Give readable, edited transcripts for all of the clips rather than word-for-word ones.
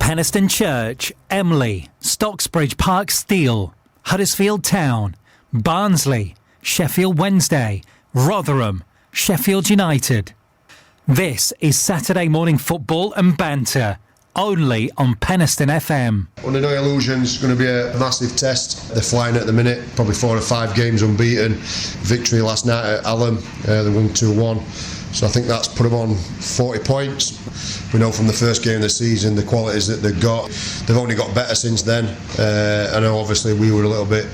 Penistone Church, Emley, Stocksbridge Park Steel, Huddersfield Town, Barnsley, Sheffield Wednesday, Rotherham, Sheffield United. This is Saturday morning football and banter, only on Penistone FM. Under no illusions, going to be a massive test. They're flying at the minute, probably 4 or 5 games unbeaten. Victory last night at Allen, they won 2-1. So I think that's put them on 40 points. We know from the first game of the season the qualities that they've got. They've only got better since then. I know obviously we were a little bit,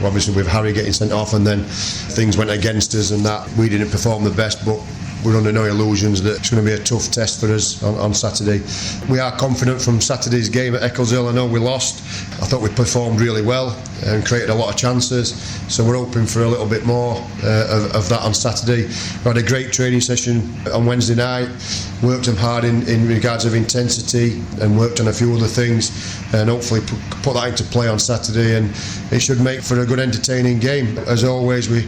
obviously with Harry getting sent off and then things went against us and that we didn't perform the best, but we're under no illusions that it's going to be a tough test for us on Saturday. We are confident from Saturday's game at Eccleshill. I know we lost. I thought we performed really well and created a lot of chances. So we're hoping for a little bit more of that on Saturday. We had a great training session on Wednesday night. Worked them hard in regards of intensity and worked on a few other things and hopefully put that into play on Saturday, and it should make for a good entertaining game. As always, we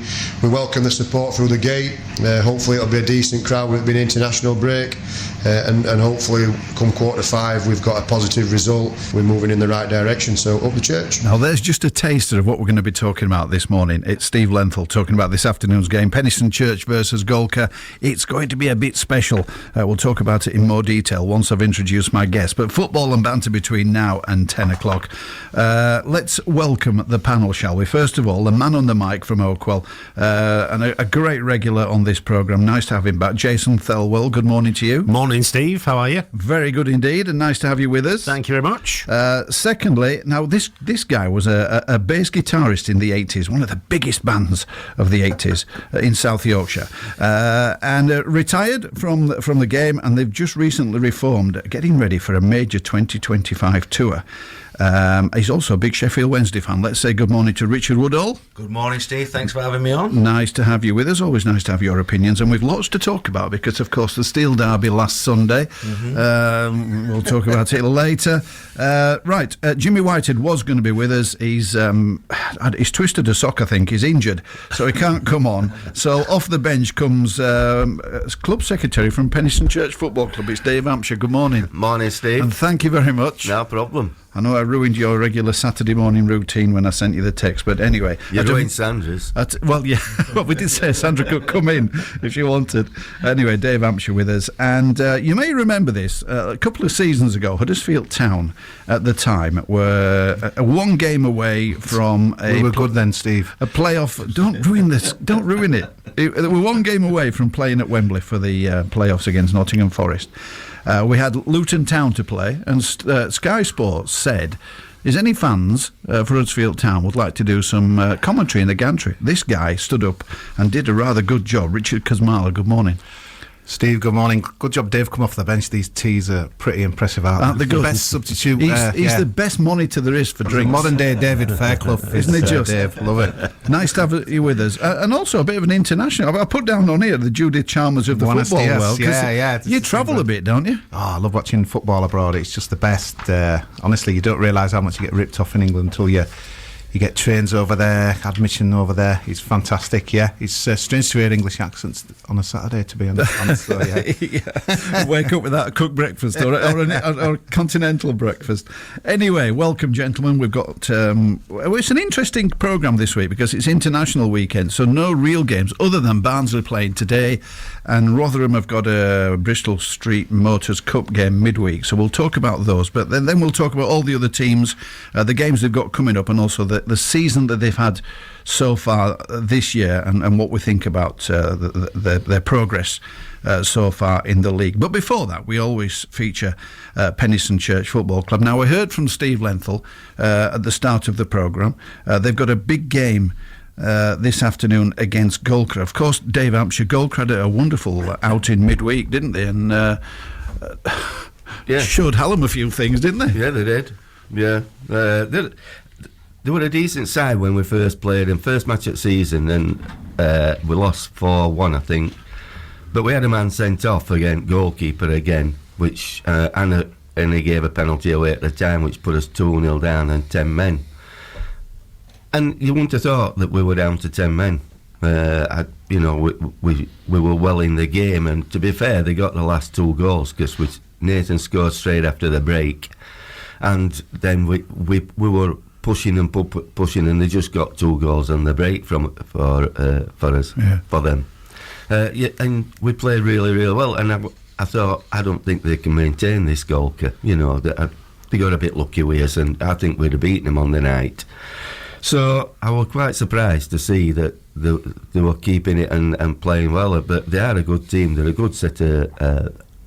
welcome the support through the gate. Hopefully it'll be a decent crowd with it being an international break, and hopefully come quarter-5 we've got a positive result. We're moving in the right direction, so up the church. Now there's just a taster of what we're going to be talking about this morning. It's Steve Lenthal talking about this afternoon's game, Penistone Church versus Golka. It's going to be a bit special. We'll talk about it in more detail once I've introduced my guest, but football and banter between now and 10 o'clock. Let's welcome the panel, shall we? First of all, the man on the mic from Oakwell, and a great regular on this programme. Nice to have him back. Jason Thelwell, good morning to you. Morning, Steve. How are you? Very good indeed, and nice to have you with us. Thank you very much. Secondly, now this guy was a bass guitarist in the 80s, one of the biggest bands of the 80s in South Yorkshire, and retired from the game, and they've just recently reformed, getting ready for a major 2025 tour. He's also a big Sheffield Wednesday fan. Let's say good morning to Richard Woodall. Good morning, Steve. Thanks for having me on. Nice to have you with us. Always nice to have your opinions, and we've lots to talk about because, of course, the Steel Derby last Sunday. We'll talk about it later. Right, Jimmy Whitehead was going to be with us. He's twisted a sock, I think. He's injured, so he can't come on. So off the bench comes club secretary from Penistone Church Football Club. It's Dave Hampshire. Good morning. Morning, Steve. And thank you very much. No problem. I know I ruined your regular Saturday morning routine when I sent you the text, but anyway. You ruined Sandra's. Well, yeah, well, we did say Sandra could come in if she wanted. Anyway, Dave Hampshire with us. And you may remember this, a couple of seasons ago, Huddersfield Town at the time were one game away from we were good then, Steve. A playoff. Don't ruin this. Don't ruin it. They were one game away from playing at Wembley for the playoffs against Nottingham Forest. We had Luton Town to play, and Sky Sports said, is any fans for Huddersfield Town would like to do some commentary in the gantry? This guy stood up and did a rather good job. Richard Kazmala, good morning. Steve, good morning. Good job, Dave. Come off the bench. These teas are pretty impressive, aren't they? The best substitute. He's the best monitor there is for drinks. Modern day David Fairclough, isn't it? Just Dave, love it. Nice to have you with us, and also a bit of an international. I put down on here the Judith Chalmers of the football world. Yeah. You travel a bit, don't you? Oh, I love watching football abroad. It's just the best. Honestly, you don't realise how much you get ripped off in England until you get trains over there, admission over there. It's fantastic, yeah. It's strange to hear English accents on a Saturday, to be honest. So, yeah. Wake up without a cooked breakfast or a continental breakfast. Anyway, welcome, gentlemen. We've got... it's an interesting programme this week because it's international weekend, so no real games other than Barnsley playing today, and Rotherham have got a Bristol Street Motors Cup game midweek, so we'll talk about those. But then we'll talk about all the other teams, the games they've got coming up, and also the season that they've had so far this year, and what we think about their progress so far in the league. But before that, we always feature Penistone Church Football Club. Now, we heard from Steve Lenthal at the start of the programme. They've got a big game this afternoon against Golka. Of course, Dave Hampshire, Golka had a wonderful outing midweek, didn't they? And showed Hallam a few things, didn't they? Yeah, they did. Yeah. They were a decent side when we first played them. First match of the season, and we lost 4-1, I think. But we had a man sent off again, goalkeeper again, which and he gave a penalty away at the time, which put us 2-0 down and 10 men. And you wouldn't have thought that we were down to 10 men. We were well in the game, and to be fair, they got the last 2 goals because we Nathan scored straight after the break, and then we were pushing and they just got 2 goals on the break for us, for them. And we played really, really well. And I thought, I don't think they can maintain this goalkeeper. You know, they got a bit lucky with us, and I think we'd have beaten them on the night. So I was quite surprised to see that they were keeping it and playing well. But they are a good team. They're a good set of.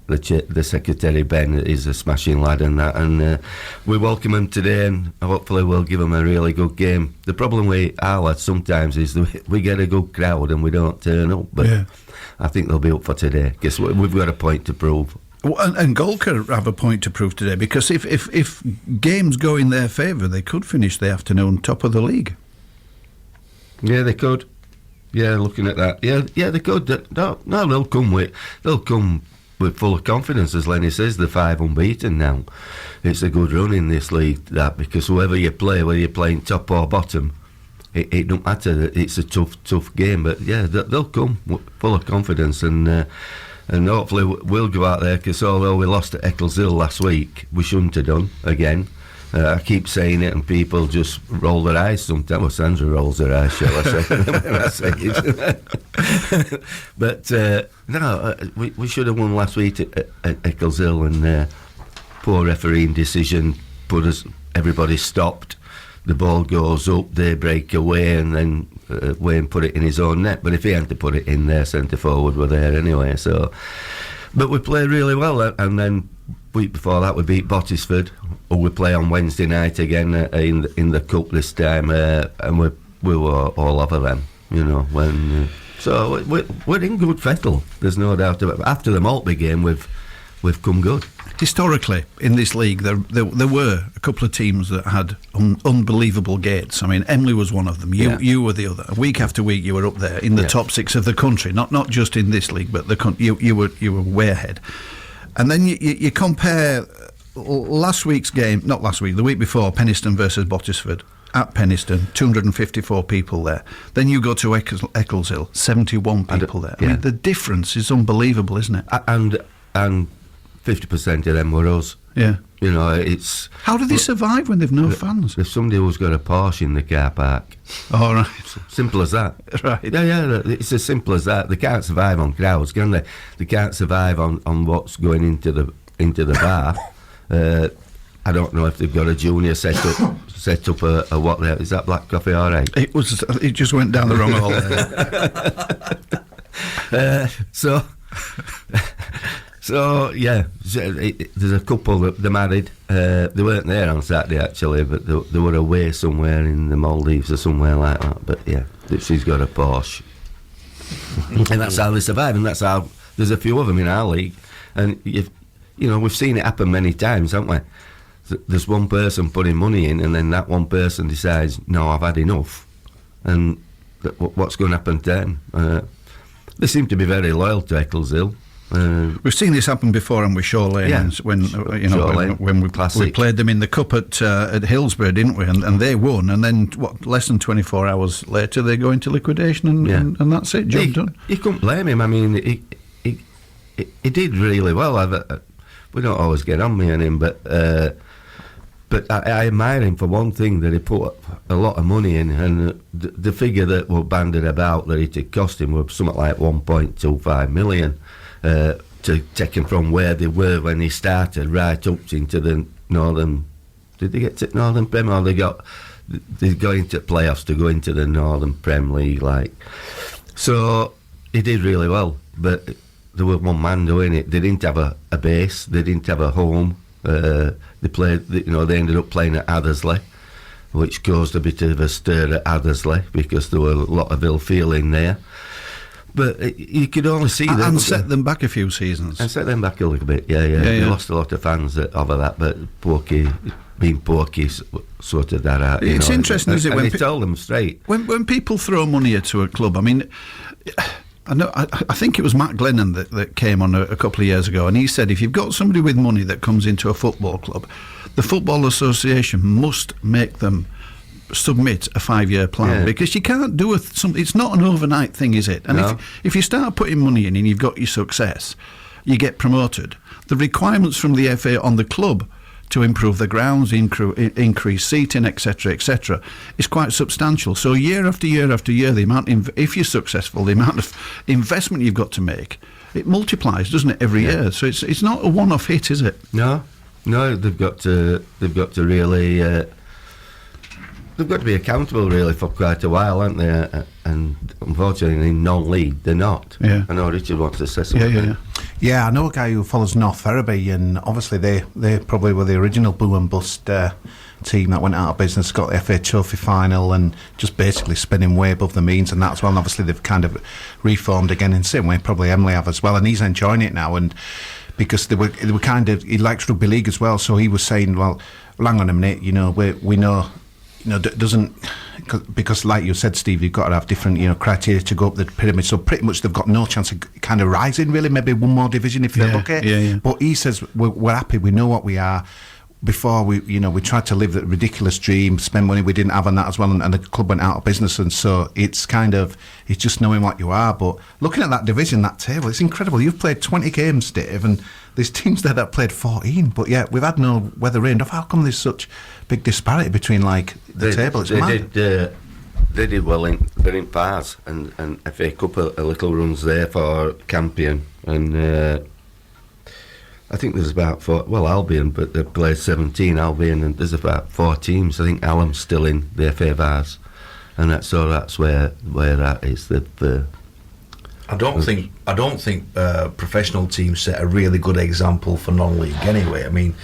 The secretary Ben is a smashing lad and that, and we welcome him today, and hopefully we'll give him a really good game. The problem with our lads sometimes is that we get a good crowd and we don't turn up, but I think they'll be up for today because we've got a point to prove. Well, and Golker have a point to prove today, because if games go in their favour, they could finish the afternoon top of the league. Yeah, they could. Yeah, looking at that. Yeah, they could. No, they'll come with full of confidence, as Lenny says. They're 5 unbeaten now. It's a good run in this league, that, because whoever you play, whether you're playing top or bottom, it don't matter. It's a tough game, but yeah, they'll come full of confidence, and hopefully we'll go out there, because although we lost at Eccleshill last week, we shouldn't have done again. I keep saying it and people just roll their eyes sometimes. Well, Sandra rolls her eyes, shall I say, when I say it. But no, we should have won last week at Eccleshill, and poor refereeing decision everybody stopped. The ball goes up, they break away, and then Wayne put it in his own net. But if he hadn't to put it in there, centre forward were there anyway. So, but we played really well, and then week before that we beat Bottisford, who we play on Wednesday night again in the cup this time, and we were all over them, you know. So we're in good fettle. There's no doubt about it. After the Maltby game, we've come good. Historically, in this league, there were a couple of teams that had unbelievable gates. I mean, Emley was one of them. You were the other. Week after week, you were up there in the top 6 of the country. Not just in this league, but you were way ahead. And then you compare the week before, Penistone versus Bottisford. At Penistone, 254 people there. Then you go to Eccleshill, 71 people there. I mean, the difference is unbelievable, isn't it? And 50% of them were us. Yeah. You know, it's... How do they survive when they've no fans? There's somebody who's got a Porsche in the car park. All right. Simple as that. Right. Yeah, it's as simple as that. They can't survive on crowds, can they? They can't survive on what's going into the bar. I don't know if they've got a junior set up a what there. Is that black coffee all right? It just went down the wrong hole there. So yeah, there's a couple that they're married. They weren't there on Saturday actually, but they were away somewhere in the Maldives or somewhere like that. But yeah, she's got a Porsche, and that's how they survive. And that's how there's a few of them in our league. And you know, we've seen it happen many times, haven't we? There's one person putting money in, and then that one person decides, no, I've had enough, and what's going to happen to them? They seem to be very loyal to Eccleshill. We've seen this happen before, and with Shaw Lane, when we played them in the cup at Hillsborough, didn't we? And they won, and then less than 24 hours later they go into liquidation, and that's it, job done. You couldn't blame him. I mean, he did really well. We don't always get on me and him, but I admire him for one thing, that he put a lot of money in, and the figure that were banded about that it cost him was something like 1.25 million. To take him from where they were when he started right up into the Northern. Did they get to Northern Prem, or they go into playoffs to go into the Northern Prem League? Like, so he did really well, but there was one man doing it. They didn't have a base. They didn't have a home. They played. They ended up playing at Addersley, which caused a bit of a stir at Addersley because there were a lot of ill feeling there. But you could only see that. And set them back a few seasons. And set them back a little bit, yeah. They lost a lot of fans over that, but Porky sorted that out. It's interesting, isn't it? When they told them straight. When people throw money into a club, I mean, I think it was Matt Glennon that came on a couple of years ago, and he said if you've got somebody with money that comes into a football club, the Football Association must make them submit a 5-year plan, because you can't do it's not an overnight thing, is it? And if you start putting money in and you've got your success, you get promoted. The requirements from the FA on the club to improve the grounds, increase seating, etc., is quite substantial. So year after year after year, the amount, if you're successful, the amount of investment you've got to make, it multiplies, doesn't it, every year? So it's not a one-off hit, is it? No, they've got to really. They've got to be accountable really for quite a while, haven't they? And unfortunately, in non-league, they're not. Yeah. I know Richard wants to say something. Yeah, I know a guy who follows North Ferriby, and obviously they probably were the original boo and bust team that went out of business, got the FA Trophy final, and just basically spinning way above the means, and that's well. And obviously they've kind of reformed again in the same way probably Emily have as well, and he's enjoying it now. And because they were kind of, he likes rugby league as well, so he was saying, well, hang on a minute, we know. Doesn't, because like you said, Steve, you've got to have different criteria to go up the pyramid, so pretty much they've got no chance of kind of rising really, maybe one more division if they're lucky. But he says we're happy, we know what we are. Before we tried to live that ridiculous dream, spend money we didn't have on that as well, and the club went out of business, and so it's just knowing what you are. But looking at that division, that table, it's incredible. You've played 20 games, Dave, and there's teams there that played 14, but yeah, we've had no weather rained off. How come there's such big disparity between the table? It's mad. They did well they're in Pars and FA Cup a little runs there for Campion, and I think there's about 4, Albion, but they've played 17 Albion, and there's about 4 teams. I think Allen's still in the FA Vars, and that's where that is. I don't think professional teams set a really good example for non-league anyway. I mean,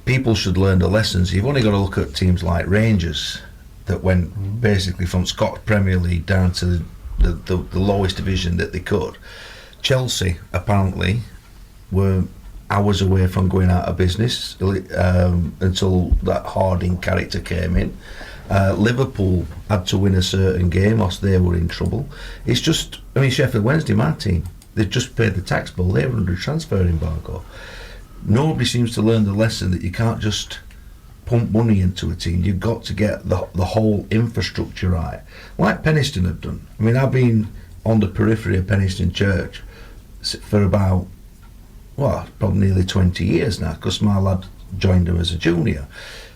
people should learn the lessons. You've only got to look at teams like Rangers that went basically from Scottish Premier League down to the lowest division that they could. Chelsea apparently were hours away from going out of business until that Harding character came in. Liverpool had to win a certain game or they were in trouble. It's just, Sheffield Wednesday, my team, they've just paid the tax bill. They were under a transfer embargo. Nobody seems to learn the lesson that you can't just pump money into a team. You've got to get the whole infrastructure right, like Penistone have done. I've been on the periphery of Penistone Church for about probably nearly 20 years now, because my lad joined them as a junior,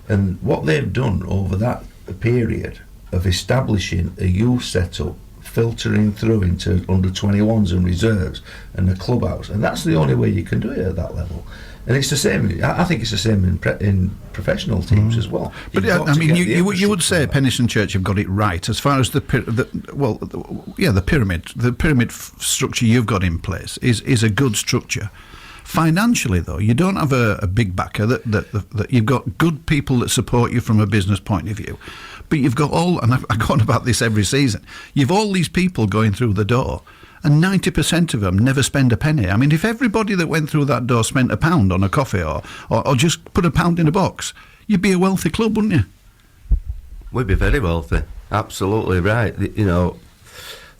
and what they've done over that period of establishing a youth setup, filtering through into under 21s and reserves and the clubhouse, and that's the only way you can do it at that level. And it's the same. I think it's the same in professional teams as well. But you would say Penistone Church have got it right as far as the pyramid. The pyramid structure you've got in place is a good structure. Financially, though, you don't have a big backer. That you've got good people that support you from a business point of view, but you've got and I go on about this every season. You've all these people going through the door, and 90% of them never spend a penny. If everybody that went through that door spent £1 on a coffee or just put £1 in a box, you'd be a wealthy club, wouldn't you? We'd be very wealthy. Absolutely right.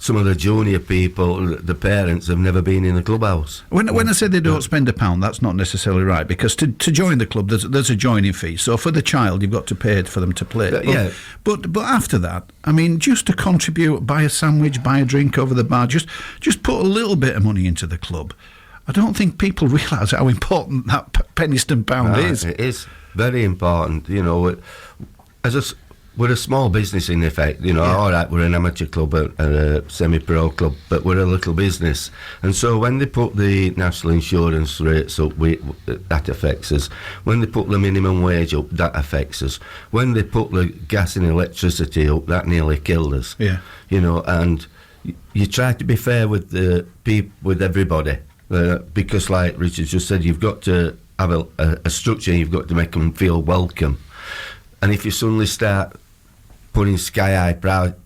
Some of the junior people, the parents, have never been in the clubhouse. When I say they don't spend £1, that's not necessarily right, because to join the club, there's a joining fee. So for the child, you've got to pay for them to play. But after that, just to contribute, buy a sandwich, buy a drink over the bar, just put a little bit of money into the club. I don't think people realise how important that Penistone pound is. It is very important. We're a small business in effect, all right, we're an amateur club and a semi-pro club, but we're a little business. And so when they put the national insurance rates up, that affects us. When they put the minimum wage up, that affects us. When they put the gas and electricity up, that nearly killed us. Yeah. And you try to be fair with with everybody, because like Richard just said, you've got to have a structure, you've got to make them feel welcome. And if you suddenly start putting sky-high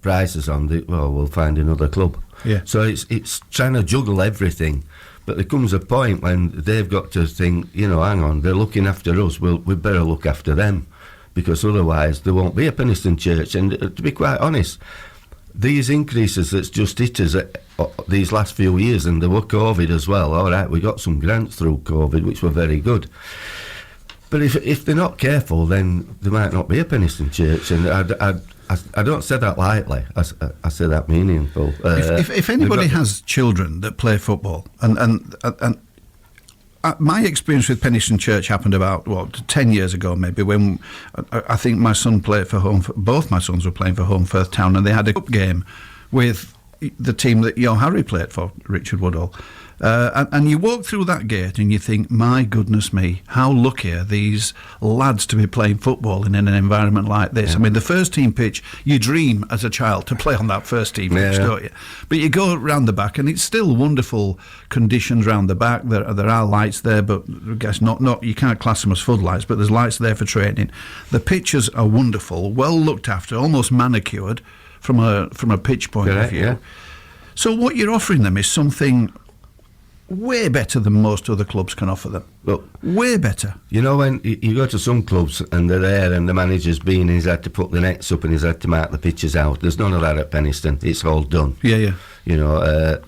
prices on, we'll find another club. Yeah. So it's trying to juggle everything. But there comes a point when they've got to think, hang on, they're looking after us, we better look after them, because otherwise there won't be a Penistone Church. And to be quite honest, these increases that's just hit us these last few years, and there were COVID as well, all right, we got some grants through COVID, which were very good. But if they're not careful, then there might not be a Penistone Church, and I don't say that lightly. I say that meaningful. If anybody has children that play football, and my experience with Penistone Church happened about 10 years ago, maybe, when I think my son played for both my sons were playing for Home Firth Town, and they had a cup game with the team that your Harry played for, Richard Woodall. And you walk through that gate and you think, my goodness me, how lucky are these lads to be playing football in an environment like this. I mean, the first team pitch, you dream as a child to play on that first team pitch, don't you? But you go round the back and it's still wonderful conditions round the back. There are lights there, but I guess not. You can't class them as floodlights, but there's lights there for training. The pitches are wonderful, well looked after, almost manicured from a pitch point of view. Yeah. So what you're offering them is something way better than most other clubs can offer them. Look, way better. You know, when you go to some clubs and they're there and the manager's been, he's had to put the nets up and he's had to mark the pitches out. There's none of that at Penistone. It's all done. Yeah. You know,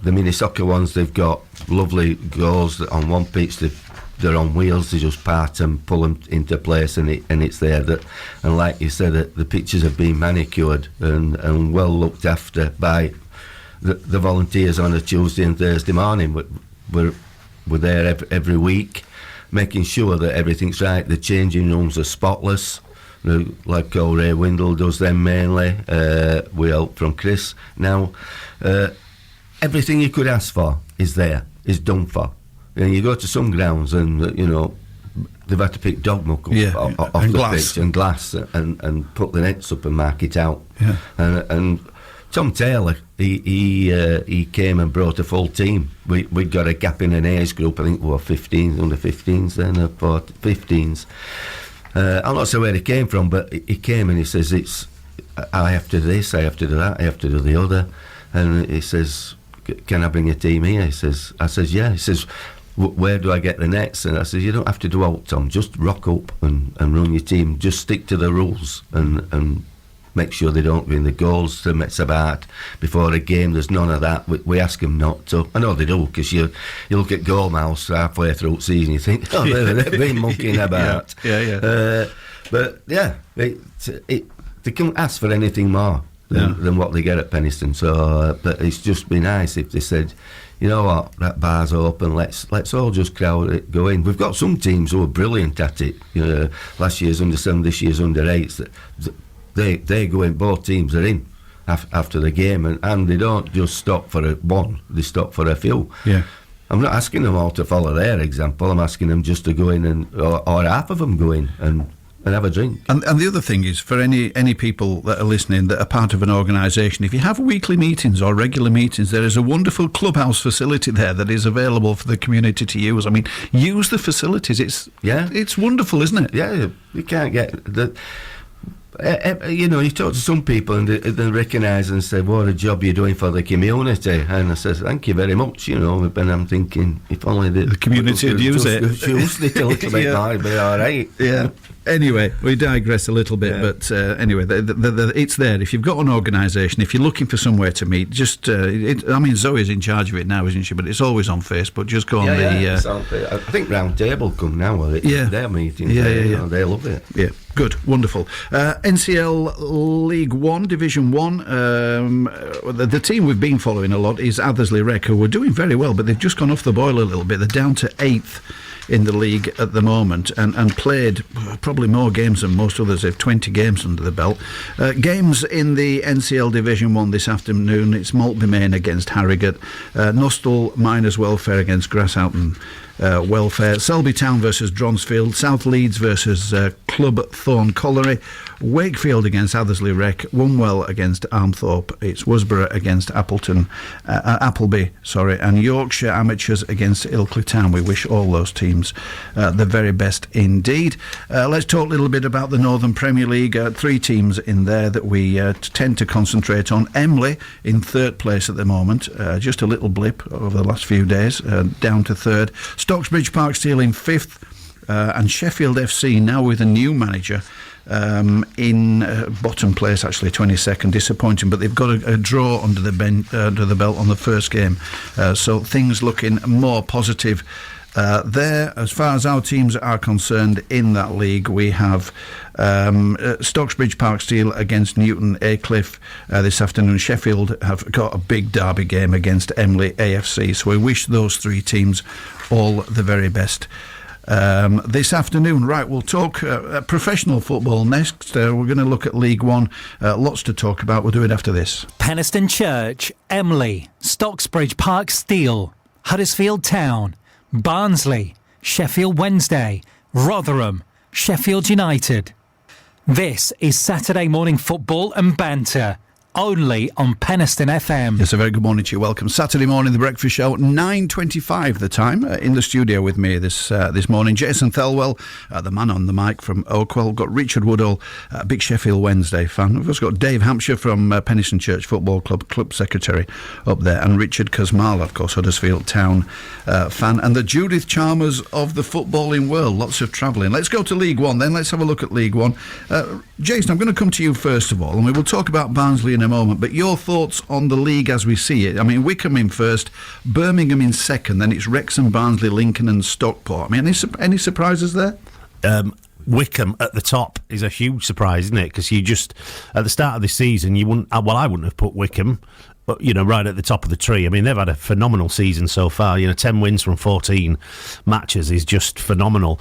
the mini soccer ones, they've got lovely goals on one pitch. They're on wheels. They just part and pull them into place, and it's there. And like you said, the pitches have been manicured and well looked after by the volunteers on a Tuesday and Thursday morning. We're there every week, making sure that everything's right. The changing rooms are spotless. Like Ray Windle does them mainly. We help from Chris. Now, everything you could ask for is there, is done for. And you go to some grounds and, you know, they've had to pick dog muck off the glass. pitch and glass and put the nets up and mark it out. Yeah. And Tom Taylor, he came and brought a full team. We'd got a gap in an age group. I think we were 15s, under 15s then, or 15s. I'm not sure where he came from, but he came and he says, I have to do this, I have to do that, I have to do the other. And he says, can I bring a team here? I says, yeah. He says, where do I get the nets? And I says, you don't have to do out, Tom. Just rock up and run your team. Just stick to the rules and make sure they don't win the goals to mess about before a game. There's none of that. We ask them not to. I know they do, because you look at goalmouths halfway through the season, you think, oh, they've been mucking about. Yeah. But yeah, they can't ask for anything more than what they get at Penistone. So, but it's just be nice if they said, you know what, that bar's open, let's all just crowd it, go in. We've got some teams who are brilliant at it. You know, last year's under 7, this year's under 8s. They go in, both teams are in after the game, and they don't just stop for one, they stop for a few. Yeah. I'm not asking them all to follow their example. I'm asking them just to go in or half of them go in and have a drink. And the other thing is, for any people that are listening that are part of an organisation, if you have weekly meetings or regular meetings, there is a wonderful clubhouse facility there that is available for the community to use. I mean, use the facilities. It's wonderful, isn't it? Yeah, you can't get the. You know, you talk to some people and they recognise and say, what a job you're doing for the community. And I says, thank you very much, you know. But I'm thinking, if only the community would use it. Use it a little bit more, it'd be all right. Yeah. Anyway, we digress a little bit, but anyway, it's there. If you've got an organisation, if you're looking for somewhere to meet, just, Zoe's in charge of it now, isn't she? But it's always on Facebook. Just go on I think Round Table come now with it. Yeah. Their meetings. Yeah. They love it. Yeah. Good, wonderful. NCL League 1, Division 1. The team we've been following a lot is Athersley Rec, who were doing very well, but they've just gone off the boil a little bit. They're down to 8th in the league at the moment and played probably more games than most others. They've 20 games under the belt. Games in the NCL Division 1 this afternoon. It's Maltby Main against Harrogate, Nostell Miners Welfare against Grasshoughton Welfare, Selby Town versus Dronsfield, South Leeds versus Club Thorn Colliery, Wakefield against Athersley Rec, Wunwell against Armthorpe, it's Worsborough against Appleby, and Yorkshire Amateurs against Ilkley Town. We wish all those teams the very best indeed. Let's talk a little bit about the Northern Premier League. 3 teams in there that we tend to concentrate on. Emley in 3rd place at the moment, just a little blip over the last few days, down to 3rd. Stocksbridge Park Steel in 5th, and Sheffield FC now with a new manager in bottom place, actually 22nd. Disappointing, but they've got a draw under the belt on the first game, so things looking more positive There, as far as our teams are concerned in that league, we have Stocksbridge Park Steel against Newton Aycliffe this afternoon. Sheffield have got a big derby game against Emley AFC, so we wish those three teams all the very best. This afternoon, right, we'll talk professional football next. We're going to look at League One. Lots to talk about. We'll do it after this. Penistone Church, Emley, Stocksbridge Park Steel, Huddersfield Town, Barnsley, Sheffield Wednesday, Rotherham, Sheffield United. This is Saturday morning football and banter, only on Penistone FM. Yes, a very good morning to you. Welcome. Saturday morning, the breakfast show, 9:25 the time. In the studio with me this morning, Jason Thelwell, the man on the mic from Oakwell. We've got Richard Woodall, a big Sheffield Wednesday fan. We've also got Dave Hampshire from Penistone Church Football Club secretary up there, and Richard Kosmala, of course, Huddersfield Town fan, and the Judith Chalmers of the footballing world. Lots of travelling. Let's go to League One then. Let's have a look at League One. Jason, I'm going to come to you first of all, and we will talk about Barnsley in a moment, but your thoughts on the league as we see it. I mean, Wickham in first, Birmingham in second, then it's Wrexham, Barnsley, Lincoln and Stockport. I mean, any surprises there? Wickham at the top is a huge surprise, isn't it? Because you just, at the start of the season, you wouldn't, well, I wouldn't have put Wickham, but, you know, right at the top of the tree. I mean, they've had a phenomenal season so far. 10 wins from 14 matches is just phenomenal.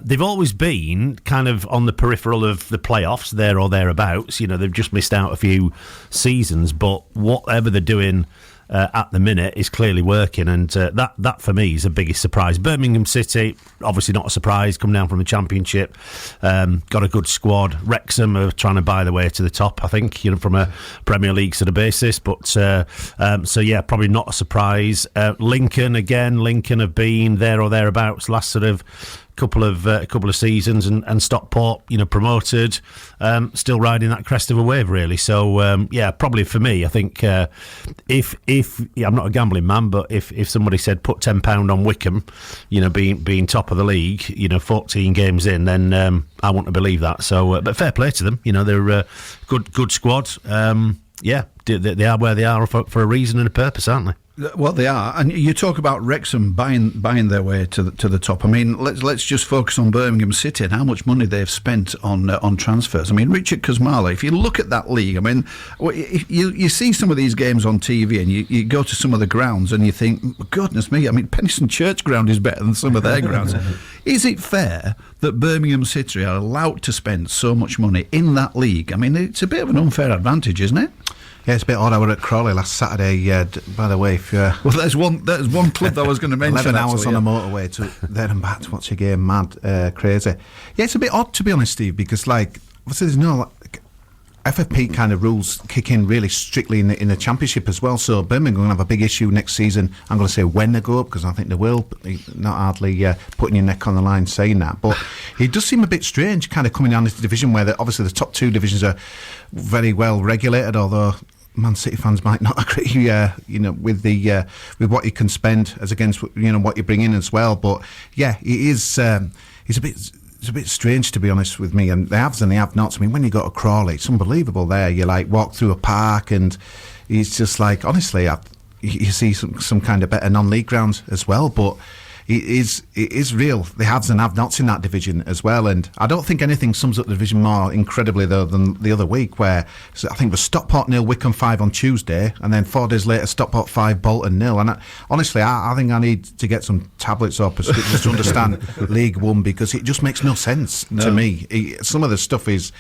They've always been kind of on the peripheral of the playoffs, there or thereabouts. They've just missed out a few seasons, but whatever they're doing at the minute is clearly working, and that for me is the biggest surprise. Birmingham City, obviously not a surprise, come down from the Championship, got a good squad. Wrexham are trying to buy their way to the top, I think, from a Premier League sort of basis, but so yeah, probably not a surprise. Lincoln have been there or thereabouts last sort of couple of seasons, and Stockport, promoted, still riding that crest of a wave, really. So yeah, probably for me, I think if I'm not a gambling man, but if somebody said put £10 on Wickham, being top of the league, 14 games in, then I want to believe that. So, but fair play to them. They're a good squad. Yeah, they are where they are for a reason and a purpose, aren't they? Well, they are, and you talk about Wrexham buying their way to the top. I mean, let's just focus on Birmingham City and how much money they've spent on transfers. I mean, Richard Kosmala, if you look at that league, I mean, you see some of these games on TV, and you go to some of the grounds and you think, goodness me, I mean, Penistone Church ground is better than some of their grounds. Is it fair that Birmingham City are allowed to spend so much money in that league? I mean, it's a bit of an unfair advantage, isn't it? Yeah, it's a bit odd. I was at Crawley last Saturday. By the way, if you're... Well, there's one club that I was going to mention. 11 hours on a motorway to there and back to watch a game. Mad, crazy. Yeah, it's a bit odd, to be honest, Steve, because, obviously there's no... FFP kind of rules kick in really strictly in the Championship as well, so Birmingham are going to have a big issue next season. I'm going to say when they go up, because I think they will, but not hardly putting your neck on the line saying that. But it does seem a bit strange kind of coming down this division where obviously the top two divisions are very well regulated, although Man City fans might not agree, with what you can spend as against what you bring in as well. But yeah, it is. It's a bit strange, to be honest with me, and the haves and the have-nots. I mean, when you go to Crawley, it's unbelievable there. You walk through a park, and it's just honestly, you see some kind of better non-league grounds as well, but it is real. The haves and have-nots in that division as well, and I don't think anything sums up the division more incredibly though than the other week, where I think it was Stockport 0, Wickham 5 on Tuesday, and then 4 days later Stockport 5, Bolton 0. And honestly, I think I need to get some tablets or prescriptions to understand League One, because it just makes no sense to me. Some of the stuff is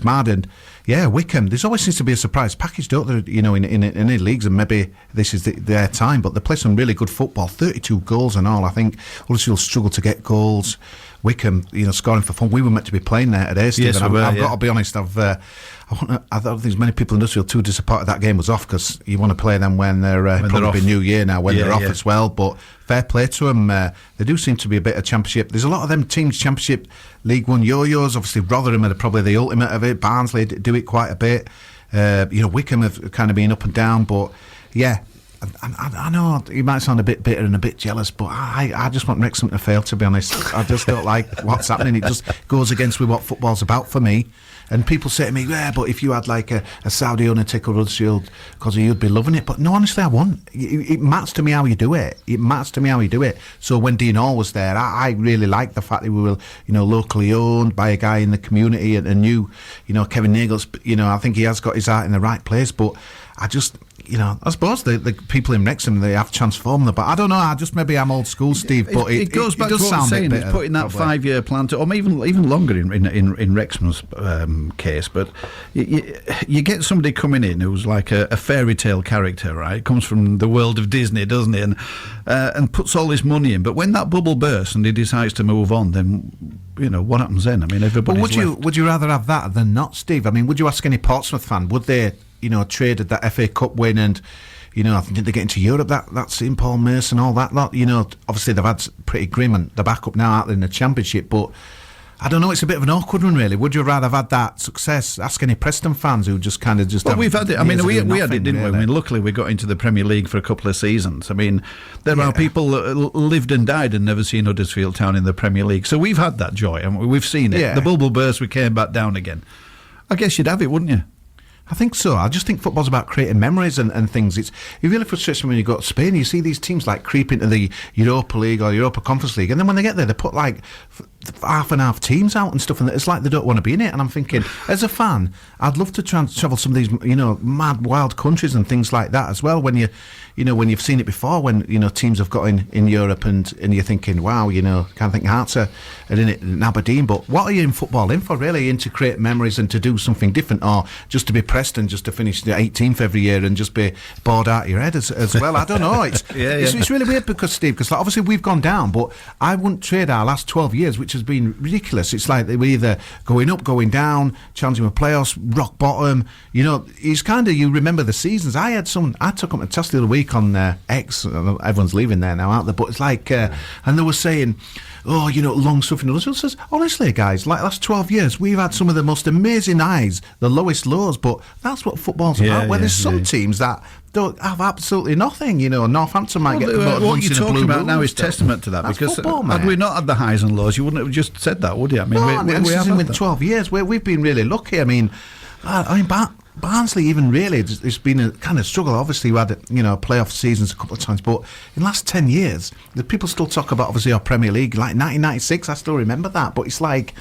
mad, and yeah, Wickham, there's always seems to be a surprise package, don't there, in any leagues, and maybe this is their time, but they play some really good football, 32 goals and all. I think Huddersfield struggle to get goals. Wickham, scoring for fun. We were meant to be playing there today, Steve. Yes, I've yeah. got to be honest, I don't think many people in Huddersfield too disappointed that game was off, because you want to play them when they're probably New Year now, when they're off as well. But fair play to them. They do seem to be a bit of Championship. There's a lot of them teams, Championship, League One yo-yos. Obviously, Rotherham are probably the ultimate of it. Barnsley do it quite a bit. Wickham have kind of been up and down, but yeah, I know you might sound a bit bitter and a bit jealous, but I just want Wrexham to fail, to be honest. I just don't like what's happening. It just goes against with what football's about for me. And people say to me, yeah, but if you had like a Saudi Undertaker Ruddsfield, because you'd be loving it. But no, honestly, I won't. It matters to me how you do it. It matters to me how you do it. So when Dean Hall was there, I really liked the fact that we were, locally owned by a guy in the community and knew, Kevin Nagels, I think he has got his heart in the right place. But I just, I suppose the people in Wrexham, they have transformed them. But I don't know, maybe I'm old school, Steve, but it goes back to does what I'm sound saying. a bit It's putting that 5-year plan to, or even longer in Wrexham's case. But you get somebody coming in who's like a fairy tale character, right? Comes from the world of Disney, doesn't he? And puts all this money in. But when that bubble bursts and he decides to move on, then what happens then? I mean, everybody's left. Would you rather have that than not, Steve? I mean, would you ask any Portsmouth fan? Would they, traded that FA Cup win and, I think they get into Europe, that St Paul Merce and all that lot, obviously they've had pretty grim and they're back up now out in the Championship, but I don't know, it's a bit of an awkward one really. Would you rather have had that success? Ask any Preston fans who just kind of just... Well, we've had it. I mean, we had it, didn't we? really. I mean, luckily we got into the Premier League for a couple of seasons. I mean, there are people that lived and died and never seen Huddersfield Town in the Premier League. So we've had that joy and we've seen it. Yeah. The bubble burst, we came back down again. I guess you'd have it, wouldn't you? I think so. I just think football's about creating memories and things. It really frustrates me when you go to Spain. You see these teams like creep into the Europa League or Europa Conference League, and then when they get there, they put like half and half teams out and stuff, and it's like they don't want to be in it. And I'm thinking, as a fan, I'd love to travel some of these, mad, wild countries and things like that as well. When when you've seen it before, when teams have got in Europe, and you're thinking, wow, can't think Hearts are in it in Aberdeen. But what are you in football in for? Really, in to create memories and to do something different, or just to be Preston, just to finish the 18th every year and just be bored out of your head as well. I don't know. It's really weird because Steve, because obviously we've gone down, but I wouldn't trade our last 12 years, which has been ridiculous. It's like we're either going up, going down, challenging for playoffs, rock bottom. It's kind of, you remember the seasons. I took up a test the other week on X. Everyone's leaving there now, aren't they? But it's like, and they were saying, long suffering others. Says, honestly, guys, like last 12 years, we've had some of the most amazing highs, the lowest lows, but that's what football's about. Where there's some teams that don't have absolutely nothing. Northampton might get promoted. What you're talking about now is testament to that. That's because football, had we not had the highs and lows, you wouldn't have just said that, would you? I mean, we have with 12 years where we've been really lucky. I mean, Barnsley even really, it's been a kind of struggle. Obviously, we had playoff seasons a couple of times, but in the last 10 years, the people still talk about obviously our Premier League, like 1996. I still remember that, but it's like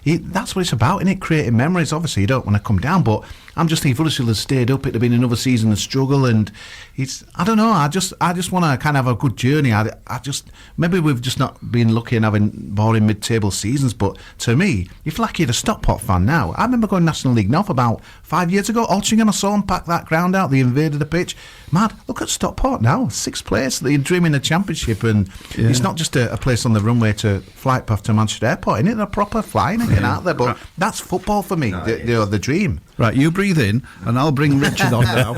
that's what it's about, isn't it? Creating memories. Obviously, you don't want to come down, but I'm just thinking if Huddersfield had stayed up, it'd have been another season of struggle, and I don't know. I just want to kind of have a good journey. Maybe we've just not been lucky and having boring mid-table seasons, but to me, you feel like you're a Stockport fan now. I remember going National League North about 5 years ago. Altrincham, I saw them pack that ground out. They invaded the pitch. Mad. Look at Stockport now, 6th place. They're dreaming the Championship, and it's not just a place on the runway to flight path to Manchester Airport. Isn't it? They're proper flying again out there, but that's football for me. The dream. Right, you breathe in, and I'll bring Richard on now.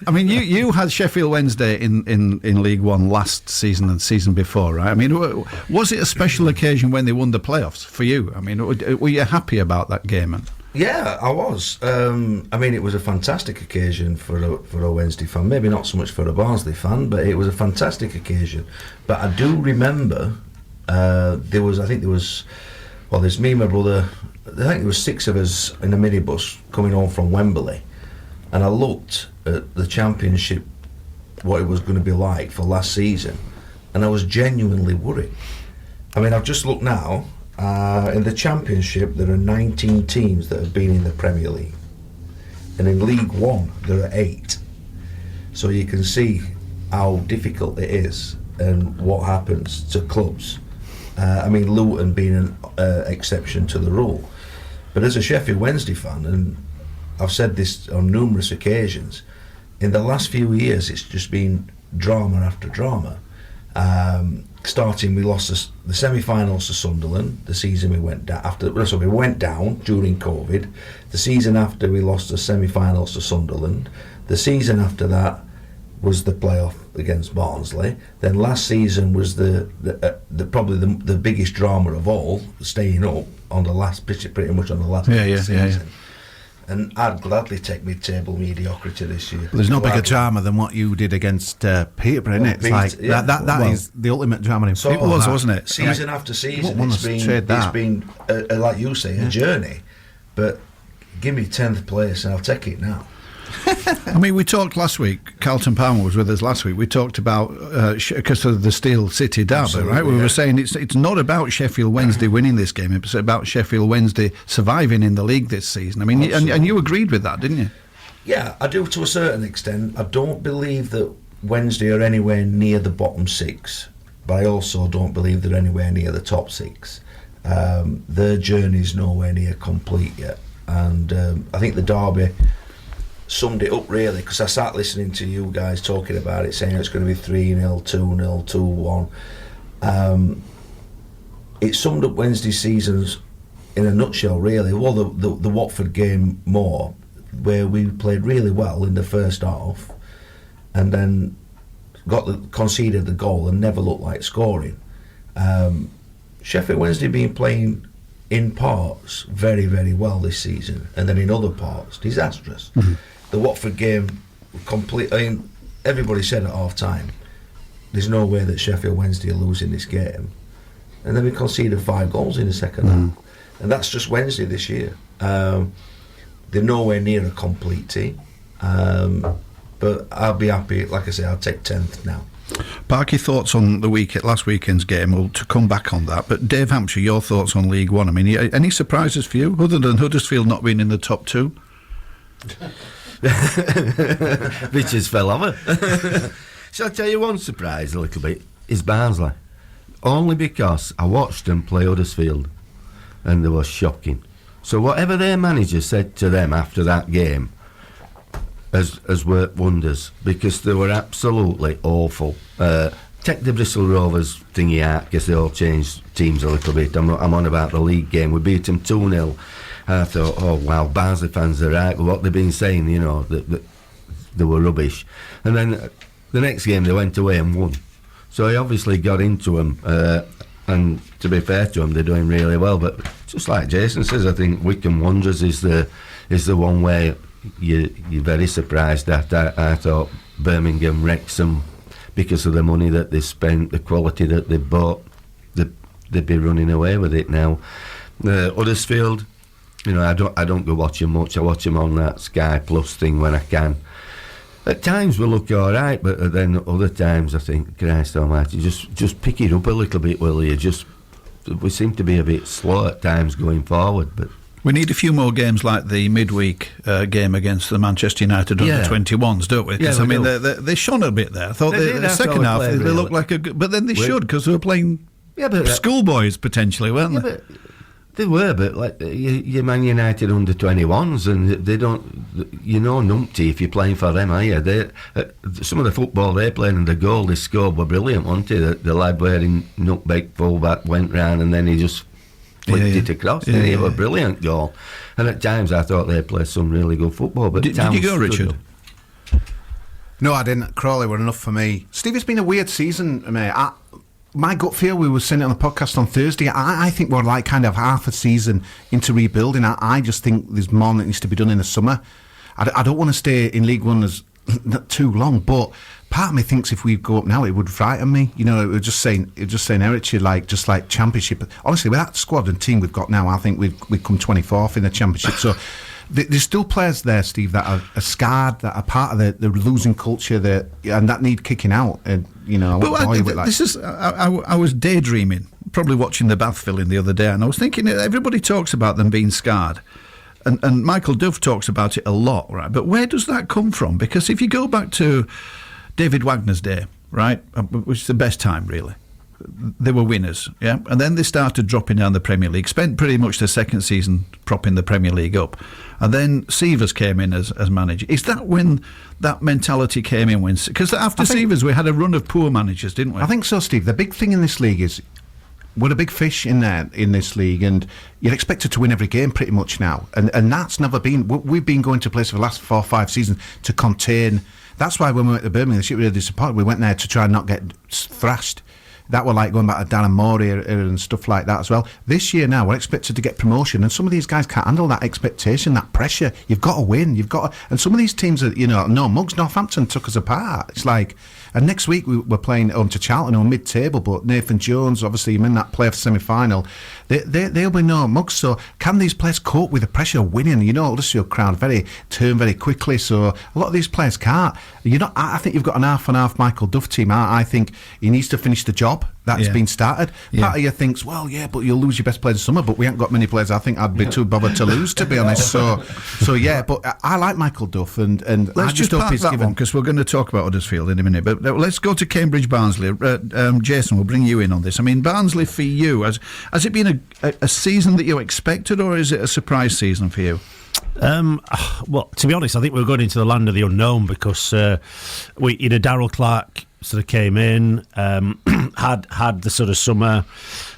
I mean, you had Sheffield Wednesday in League One last season and season before, right? I mean, was it a special occasion when they won the playoffs for you? I mean, were you happy about that game? Yeah, I was. I mean, it was a fantastic occasion for a Wednesday fan. Maybe not so much for a Barnsley fan, but it was a fantastic occasion. But I do remember there's me and my brother. I think there was 6 of us in a minibus coming home from Wembley, and I looked at the Championship, what it was going to be like for last season, and I was genuinely worried. I mean, I've just looked now. In the Championship, there are 19 teams that have been in the Premier League, and in League One there are 8. So you can see how difficult it is and what happens to clubs. I mean, Luton being an exception to the rule. But as a Sheffield Wednesday fan, and I've said this on numerous occasions, in the last few years it's just been drama after drama. Starting, we lost the semi-finals to Sunderland. The season we went down we went down during COVID. The season after, we lost the semi-finals to Sunderland. The season after that was the playoff against Barnsley. Then last season was probably the biggest drama of all, staying up on the last pitch, pretty much on the last season. And I'd gladly take mid-table mediocrity this year. There's no bigger Gladly. drama than what you did against Peterborough, isn't it? It's like Yeah. that is the ultimate drama in So football. was, that. wasn't it? Season after season, want it's to been, trade that. like you say, a journey. But give me 10th place and I'll take it now. I mean, we talked last week. Carlton Palmer was with us last week. We talked about because of the Steel City derby, Absolutely, right? We yeah. were saying it's not about Sheffield Wednesday winning this game. It's about Sheffield Wednesday surviving in the league this season. I mean, and you agreed with that, didn't you? Yeah, I do to a certain extent. I don't believe that Wednesday are anywhere near the bottom 6, but I also don't believe they're anywhere near the top 6. Their journey's nowhere near complete yet. And I think the derby summed it up really, because I sat listening to you guys talking about it, saying it's going to be 3-0, 2-0, 2-1. It summed up Wednesday's seasons in a nutshell really. Well, the Watford game more, where we played really well in the first half and then conceded the goal and never looked like scoring. Sheffield Wednesday been playing in parts very, very well this season, and then in other parts disastrous. The Watford game, I mean, everybody said at half time, there's no way that Sheffield Wednesday are losing this game, and then we conceded 5 goals in the second half, and that's just Wednesday this year. They're nowhere near a complete team, but I'll be happy. Like I say, I'll take 10th now. Parky, thoughts on last weekend's game? Well, to come back on that, but Dave Hampshire, your thoughts on League One? I mean, any surprises for you other than Huddersfield not being in the top 2? Richards fell over. Shall I tell you one surprise a little bit? Is Barnsley. Only because I watched them play Huddersfield and they were shocking. So whatever their manager said to them after that game has worked wonders, because they were absolutely awful. Take the Bristol Rovers thingy out, because they all changed teams a little bit. I'm on about the league game. We beat them 2-0. I thought, oh wow, Barnsley fans are right with what they've been saying, you know, that they were rubbish. And then the next game they went away and won. So he obviously got into them, and to be fair to them, they're doing really well. But just like Jason says, I think Wycombe Wanderers is the one where you're very surprised at. I thought Birmingham, Wrexham, because of the money that they spent, the quality that they bought, they'd be running away with it now. Huddersfield, you know, I don't go watching much. I watch them on that Sky Plus thing when I can. At times we look all right, but then other times I think, Christ Almighty, just pick it up a little bit, will you? We seem to be a bit slow at times going forward, but. We need a few more games like the midweek game against the Manchester United under 21s, don't we? Because Yeah, I mean, do. they shone a bit there. I thought the second half they looked like a good, but then they should, because they were playing schoolboys potentially, weren't they? But they were, but like your Man United under 21s, and they don't, numpty if you're playing for them, are you? Some of the football they played and the goal they scored were brilliant, weren't they? The lad wearing nutmeg fullback went round and then he just flicked it across. It was a brilliant goal. And at times I thought they played some really good football. But Did you go, Richard? No, I didn't. Crawley were enough for me. Steve, it's been a weird season, mate. My gut feel, we were saying it on the podcast on Thursday, I think we're like kind of half a season into rebuilding. I just think there's more that needs to be done in the summer. I don't want to stay in League One as not too long, but part of me thinks if we go up now, it would frighten me. You know, it was just saying Heritage, just like Championship. Honestly, with that squad and team we've got now, I think we've come 24th in the Championship. So there's still players there, Steve, that are scarred, that are part of the losing culture, and that need kicking out. And I was daydreaming, probably watching the Bath Filling the other day, and I was thinking, everybody talks about them being scarred. And Michael Dove talks about it a lot, right? But where does that come from? Because if you go back to David Wagner's day, right, which is the best time, really, they were winners, yeah? And then they started dropping down the Premier League, spent pretty much the second season propping the Premier League up. And then Seavers came in as manager. Is that when that mentality came in? Because after Seavers, we had a run of poor managers, didn't we? I think so, Steve. The big thing in this league is we're a big fish in this league, and you're expected to win every game pretty much now. And that's never been. We've been going to places for the last 4 or 5 seasons to contain. That's why when we went to Birmingham, we were really disappointed. We went there to try and not get thrashed. that were like going back to Darren Moore era and stuff like that as well. This year now, we're expected to get promotion, and some of these guys can't handle that expectation, that pressure. You've got to win. And some of these teams are, no mugs. Northampton took us apart. It's like, and next week we're playing home to Charlton on mid-table, but Nathan Jones, obviously, in that playoff semi-final, they'll be no mugs. So can these players cope with the pressure of winning? Huddersfield crowd turn very quickly, so a lot of these players can't. I think you've got an half and half Michael Duff team. I think he needs to finish the job that's been started. Part of you thinks, well, yeah, but you'll lose your best players in summer, but we haven't got many players I think I'd be too bothered to lose, to be honest. So yeah, but I like Michael Duff, and let's I just hope park he's that given. one, because we're going to talk about Huddersfield in a minute, but let's go to Cambridge Barnsley. Jason, we'll bring you in on this. I mean, Barnsley, for you, has it been a season that you expected, or is it a surprise season for you? Well, to be honest, I think we were going into the land of the unknown, because Darryl Clark sort of came in, had the sort of summer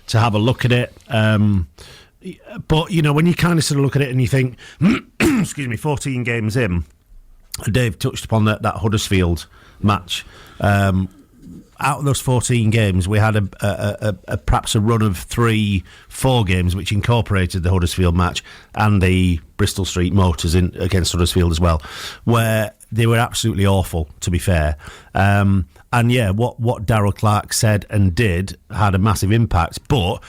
to have a look at it. But when you kind of sort of look at it and you think, excuse me, 14 games in, Dave touched upon that Huddersfield match. Out of those 14 games, we had perhaps a run of 3-4 games which incorporated the Huddersfield match and the Bristol Street Motors against Huddersfield as well, where they were absolutely awful, to be fair. And yeah, what Darryl Clark said and did had a massive impact. But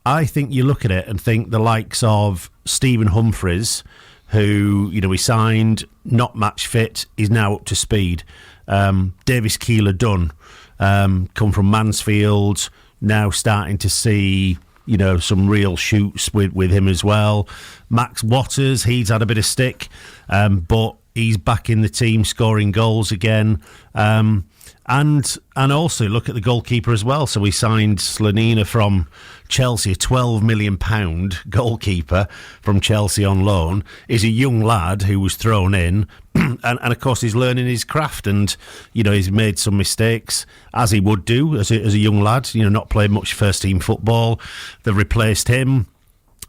I think you look at it and think the likes of Stephen Humphreys, who we signed, not match fit, is now up to speed. Davis Keeler-Dunn, come from Mansfield, now starting to see some real shoots with him as well. Max Waters, he's had a bit of stick, but he's back in the team scoring goals again. And also look at the goalkeeper as well. So we signed Slanina from Chelsea, a £12 million goalkeeper from Chelsea on loan. Is a young lad who was thrown in, and of course he's learning his craft, and he's made some mistakes, as he would do as a young lad. Not played much first team football. They've replaced him.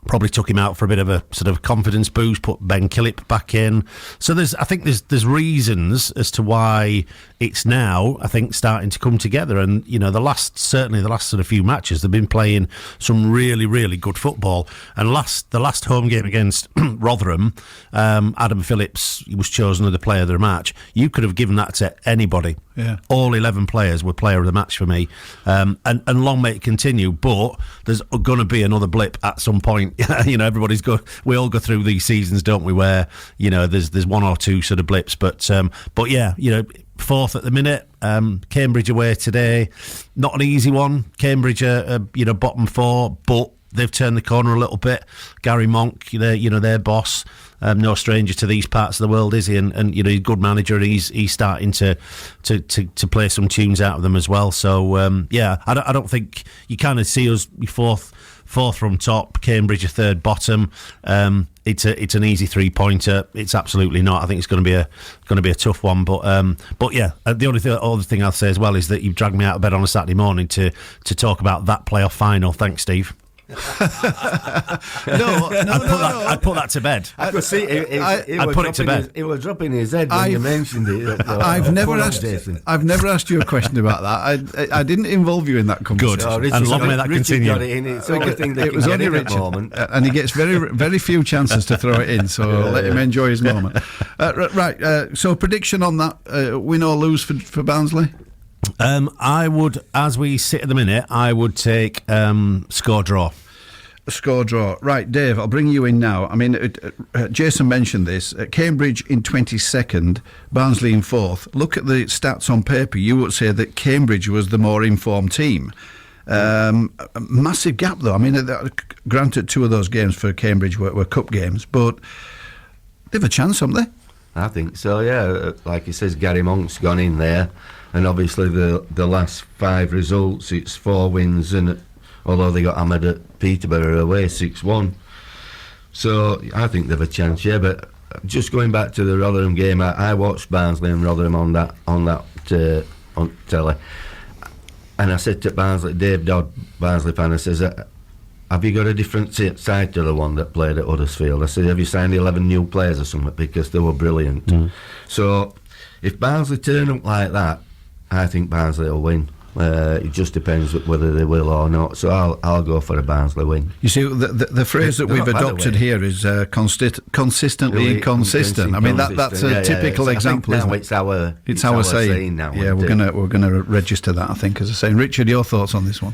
Probably took him out for a bit of a sort of confidence boost, put Ben Killip back in. So I think there's reasons as to why it's now, I think, starting to come together. And the last sort of few matches, they've been playing some really, really good football. And the last home game against Rotherham, Adam Phillips was chosen as the player of the match. You could have given that to anybody. Yeah. All 11 players were player of the match for me. And long may it continue, but there's going to be another blip at some point. We all go through these seasons, don't we, where there's one or two sort of blips, but yeah, fourth at the minute. Cambridge away today, not an easy one. Cambridge are bottom four, but they've turned the corner a little bit. Gary Monk, their boss, no stranger to these parts of the world, is he? And he's a good manager, and he's starting to play some tunes out of them as well. So yeah, I don't think you kind of see us fourth from top, Cambridge a third bottom. It's an easy 3-pointer. It's absolutely not. I think it's going to be a tough one. But yeah, the other thing I'll say as well is that you've dragged me out of bed on a Saturday morning to talk about that playoff final. Thanks, Steve. I'd put that to bed. I could see I'd put it to bed. It was dropping his head when you mentioned it. I've never asked you a question about that. I didn't involve you in that conversation. Good. And long may that continue. Got it in. It's the only thing that was only Richard at the moment. And he gets very, very few chances to throw it in. So let him enjoy his moment. Right. So prediction on that: win or lose for Barnsley? I would, as we sit at the minute, I would take score draw. Score draw. Right, Dave, I'll bring you in now. I mean, Jason mentioned this. Cambridge in 22nd, Barnsley in 4th. Look at the stats on paper. You would say that Cambridge was the more informed team. Massive gap, though. I mean, granted, 2 of those games for Cambridge were cup games, but they've a chance, haven't they? I think so, yeah. Like he says, Gary Monk's gone in there. And obviously the last 5 results, it's 4 wins, and although they got hammered at Peterborough away 6-1. So I think they've a chance, yeah. But just going back to the Rotherham game, I watched Barnsley and Rotherham on telly. And I said to Barnsley, Dave Dodd, Barnsley fan, I says, have you got a different side to the one that played at Huddersfield? I said, have you signed 11 new players or something? Because they were brilliant. So if Barnsley turn up like that, I think Barnsley will win. It just depends whether they will or not. So I'll go for a Barnsley win. You see, the phrase that No, we've by the adopted way. here is consistently inconsistent. I mean, that's a typical example. I think Isn't now it? it's our saying now. Yeah, we're gonna register that, I think, as a saying. Richard, your thoughts on this one,